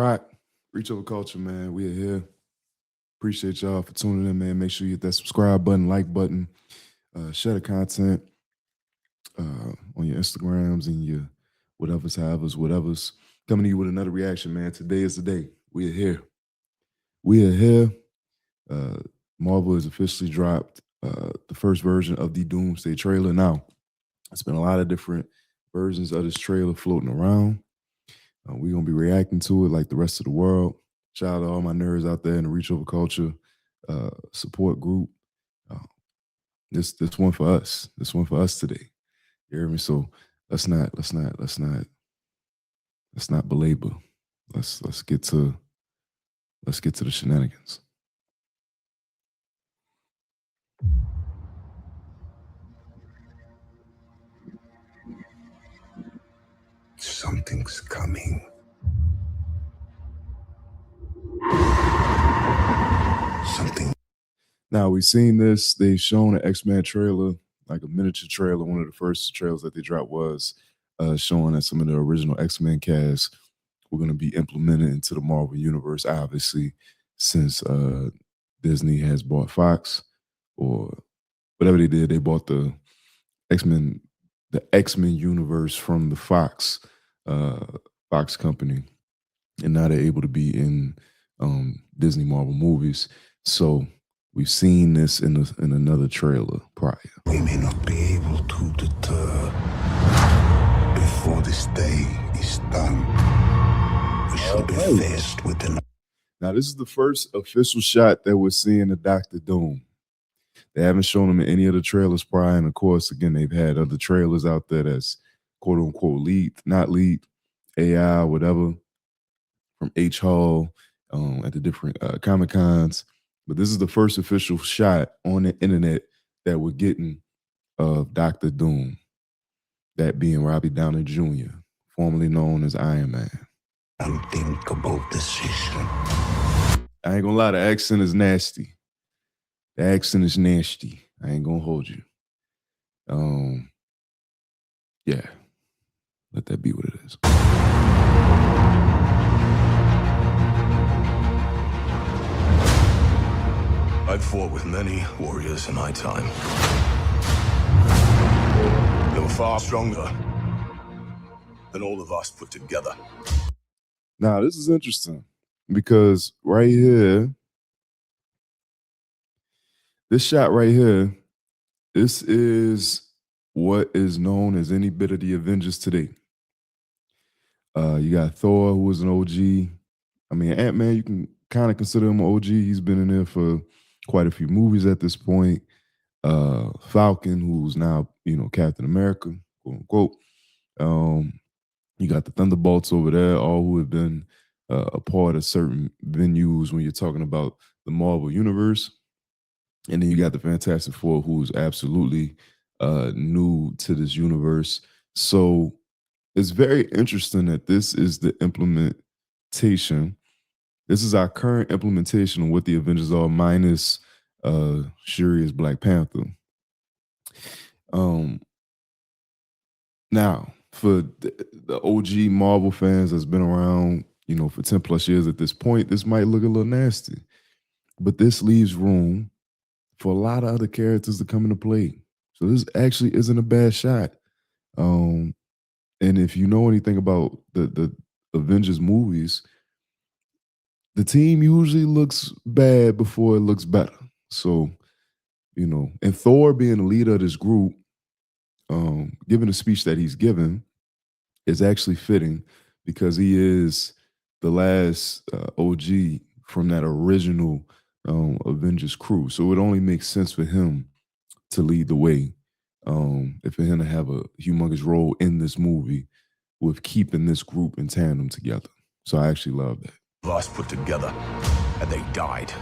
Right. Reach over culture, man. We are here. Appreciate y'all for tuning in, man. Make sure you hit that subscribe button, like button, share the content on your Instagrams and your whatever's. Coming to you with another reaction, man. Today is the day. We are here. We are here. Uh, Marvel has officially dropped the first version of the Doomsday trailer. Now, it's been a lot of different versions of this trailer floating around. We're gonna be reacting to it like the rest of the world. Shout out to all my nerds out there in the Reach Over Culture support group. Uh, this one for us. This one for us today. You hear me? So let's not belabor. Let's get to the shenanigans. Something's coming. Something. Now we've seen this. They've shown an X-Men trailer, like a miniature trailer. One of the first trailers that they dropped was showing that some of the original X-Men cast were going to be implemented into the Marvel universe. Obviously, since Disney has bought Fox, or whatever they did, they bought the X-Men universe from the Fox company, and now they're able to be in Disney Marvel movies. So we've seen this in another trailer prior. We may not be able to deter. Before this day is done, we shall be faced with the. Now, this is the first official shot that we're seeing of Dr. Doom. They haven't shown him in any of the trailers prior, and of course, again, they've had other trailers out there that's quote unquote not leaked, AI, whatever, from H Hall at the different Comic Cons. But this is the first official shot on the internet that we're getting of Dr. Doom, that being Robbie Downey Jr., formerly known as Iron Man. Unthinkable decision. I ain't gonna lie, the accent is nasty. The accent is nasty. I ain't gonna hold you. Yeah, let that be what it is. I've fought with many warriors in my time. They were far stronger than all of us put together. Now, this is interesting because right here, this shot right here, this is what is known as any bit of the Avengers today. You got Thor, who was an OG. I mean, Ant-Man, you can kind of consider him an OG. He's been in there for quite a few movies at this point. Falcon, who's now, Captain America, quote unquote. You got the Thunderbolts over there, all who have been a part of certain venues when you're talking about the Marvel Universe. And then you got the Fantastic Four, who's absolutely new to this universe. So it's very interesting that this is the implementation. This is our current implementation of what the Avengers are, minus Shuri as Black Panther. Now, for the OG Marvel fans that's been around, for 10 plus years at this point, this might look a little nasty. But this leaves room for a lot of other characters to come into play. So this actually isn't a bad shot. And if you know anything about the Avengers movies, the team usually looks bad before it looks better. So, and Thor being the leader of this group, given the speech that he's given, is actually fitting because he is the last OG from that original Avengers crew. So it only makes sense for him to lead the way, and for him to have a humongous role in this movie with keeping this group in tandem together. So I actually love that. Us put together, and they died.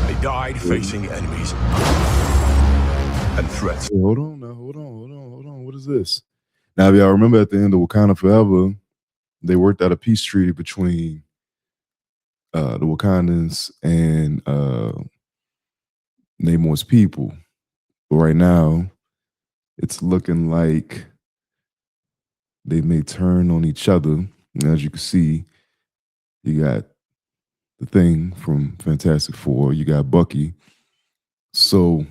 They died facing enemies and threats. Hey, hold on. What is this? Now, if y'all remember at the end of Wakanda Forever, they worked out a peace treaty between the Wakandans and Namor's people. But right now, it's looking like they may turn on each other. And as you can see, you got the Thing from Fantastic Four. You got Bucky. So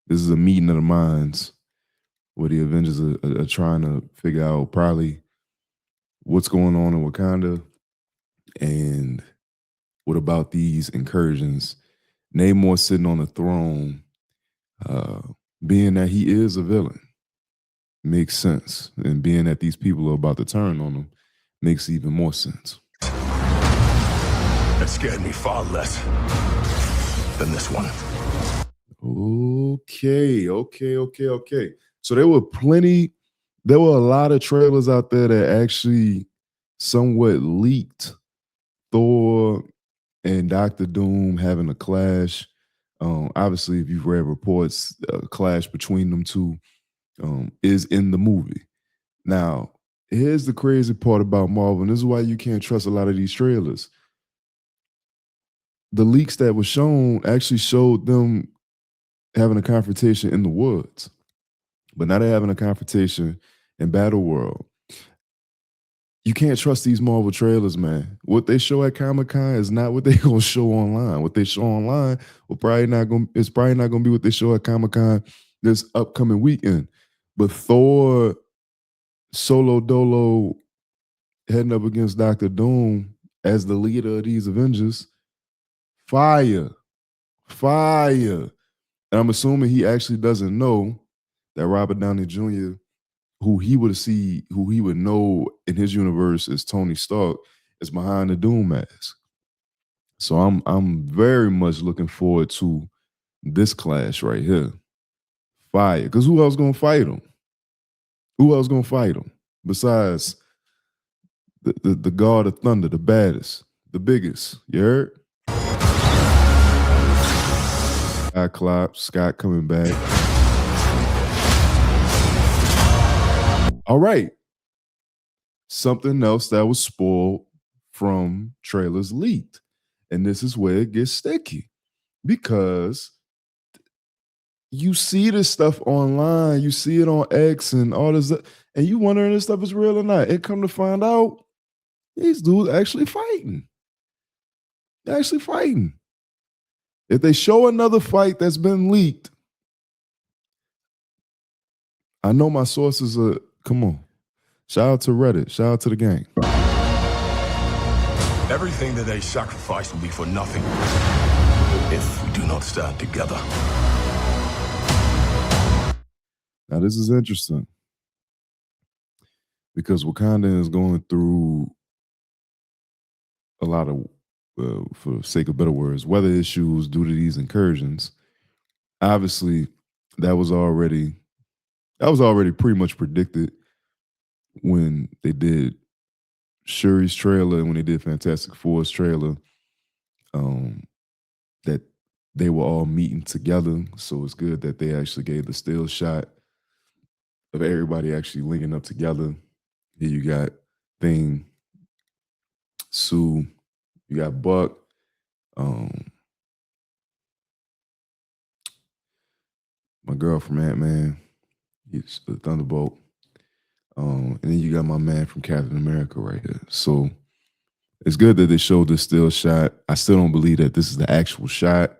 this is a meeting of the minds where the Avengers are trying to figure out probably what's going on in Wakanda and what about these incursions. Namor sitting on the throne, uh, being that he is a villain, makes sense. And being that these people are about to turn on him makes even more sense. That scared me far less than this one. Okay. So there were a lot of trailers out there that actually somewhat leaked Thor and Doctor Doom having a clash. Obviously, if you've read reports, a clash between them two is in the movie. Now, here's the crazy part about Marvel, and this is why you can't trust a lot of these trailers. The leaks that were shown actually showed them having a confrontation in the woods, but now they're having a confrontation in Battle World. You can't trust these Marvel trailers, man. What they show at Comic-Con is not what they're gonna show online. What they show online it's probably not gonna be what they show at Comic-Con this upcoming weekend. But Thor solo dolo heading up against Doctor Doom as the leader of these Avengers, fire. And I'm assuming he actually doesn't know that Robert Downey Jr., who he would know in his universe as Tony Stark, is behind the Doom mask. So I'm very much looking forward to this clash right here. Fire. Because who else gonna fight him? Besides the God of Thunder, the baddest, the biggest. You heard? Scott coming back. All right. Something else that was spoiled from trailers leaked. And this is where it gets sticky because you see this stuff online, you see it on X and all this, and you wondering if stuff is real or not. And come to find out, these dudes actually fighting. They're actually fighting. If they show another fight that's been leaked, I know my sources are, come on. Shout out to Reddit. Shout out to the gang. Everything that they sacrifice will be for nothing if we do not stand together. Now, this is interesting because Wakanda is going through a lot of, for the sake of better words, weather issues due to these incursions. Obviously, that was already pretty much predicted when they did Shuri's trailer and when they did Fantastic Four's trailer, that they were all meeting together. So it's good that they actually gave the still shot of everybody actually linking up together. Here you got Thing, Sue, you got Buck, my girl from Ant-Man, he's the Thunderbolt. And then you got my man from Captain America right here. So it's good that they showed this still shot. I still don't believe that this is the actual shot.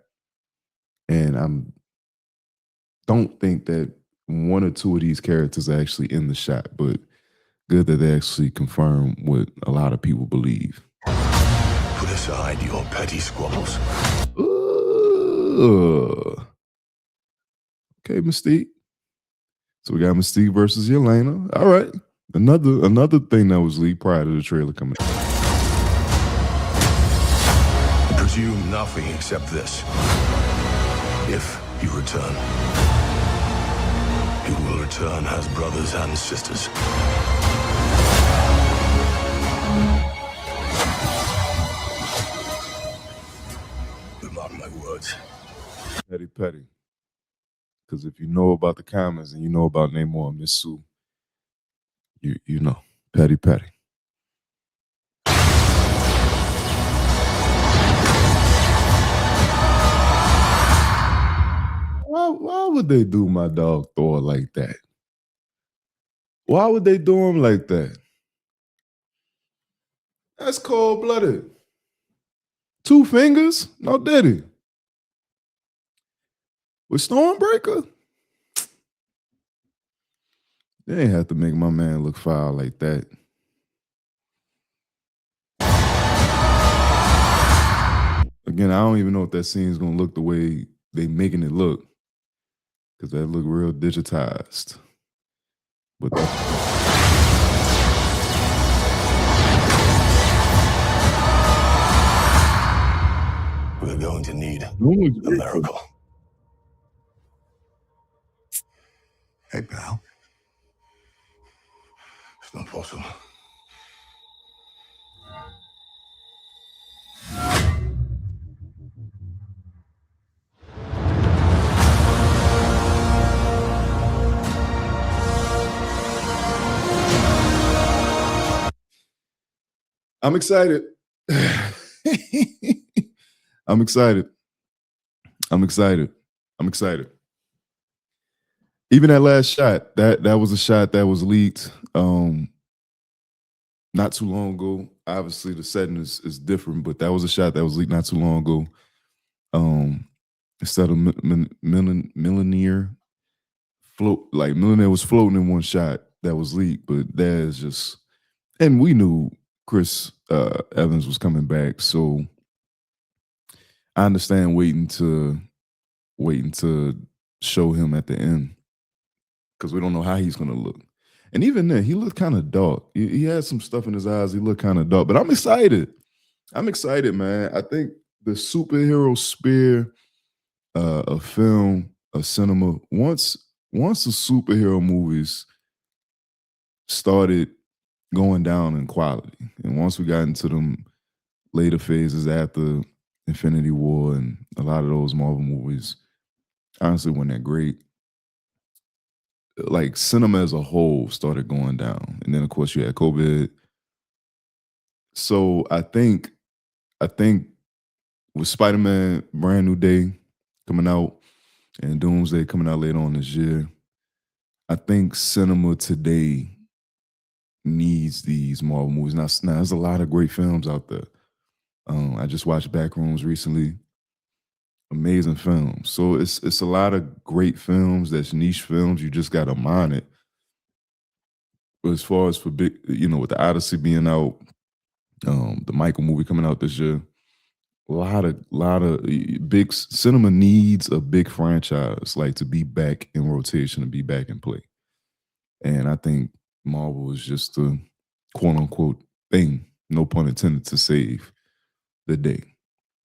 And don't think that one or two of these characters are actually in the shot, but good that they actually confirm what a lot of people believe. Put aside your petty squabbles. Okay, Mystique. So we got Mystique versus Yelena. All right. Another thing that was leaked prior to the trailer coming out. Presume nothing except this. If you return, you will return as brothers and sisters. But mark my words. Petty. Because if you know about the comments and you know about Namor and Miss Sue, you know. Petty. Why would they do my dog Thor like that? Why would they do him like that? That's cold-blooded. 2 fingers? No diddy. With Stormbreaker? They ain't have to make my man look foul like that. Again, I don't even know if that scene's gonna look the way they making it look. Cause that look real digitized. But We're going to need a great. miracle. Hey, pal. It's not possible. I'm excited. I'm excited. I'm excited. I'm excited. Even that last shot, that was a shot that was leaked not too long ago. Obviously, the setting is different, but that was a shot that was leaked not too long ago. Instead of Millionaire float, like Millionaire was floating in one shot that was leaked, but there's just, and we knew Chris Evans was coming back, so I understand waiting to show him at the end because we don't know how he's gonna look. And even then, he looked kind of dark. He had some stuff in his eyes. He looked kind of dark, but I'm excited. I'm excited, man. I think the superhero spear of film, of cinema, once the superhero movies started going down in quality, and once we got into them later phases after Infinity War and a lot of those Marvel movies, honestly, weren't that great. Like cinema as a whole started going down, and then of course you had COVID. So I think with Spider-Man Brand New Day coming out and Doomsday coming out later on this year, I think cinema today needs these Marvel movies. Now there's a lot of great films out there. I just watched Backrooms recently. Amazing films. So it's a lot of great films. That's niche films. You just got to mine it. But as far as for big, with the Odyssey being out, the Michael movie coming out this year, a lot of big cinema needs a big franchise like to be back in rotation and be back in play. And I think Marvel is just the quote unquote thing, no pun intended, to save the day.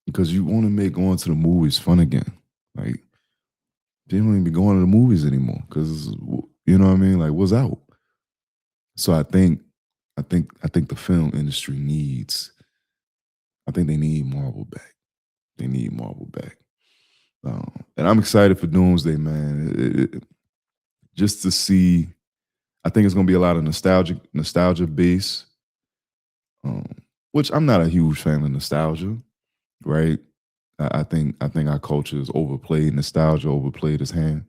Because you want to make going to the movies fun again. Like, they don't even be going to the movies anymore because, you know what I mean? Like, what's out? So I think the film industry needs, I think they need Marvel back. They need Marvel back. And I'm excited for Doomsday, man. Just to see, I think it's going to be a lot of nostalgia base, which I'm not a huge fan of nostalgia, right? I think our culture is overplayed. Nostalgia overplayed its hand.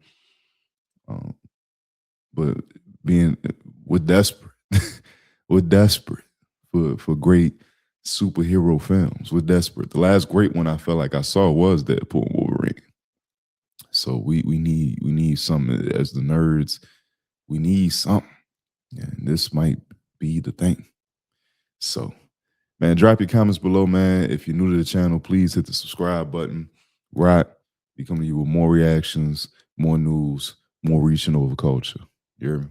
But we're desperate. We're desperate for great superhero films. We're desperate. The last great one I felt like I saw was Deadpool and Wolverine. So we need something as the nerds. We need something. And this might be the thing. So, man, drop your comments below, man. If you're new to the channel, please hit the subscribe button. Right. Be coming to you with more reactions, more news, more reaching over culture. You hear me?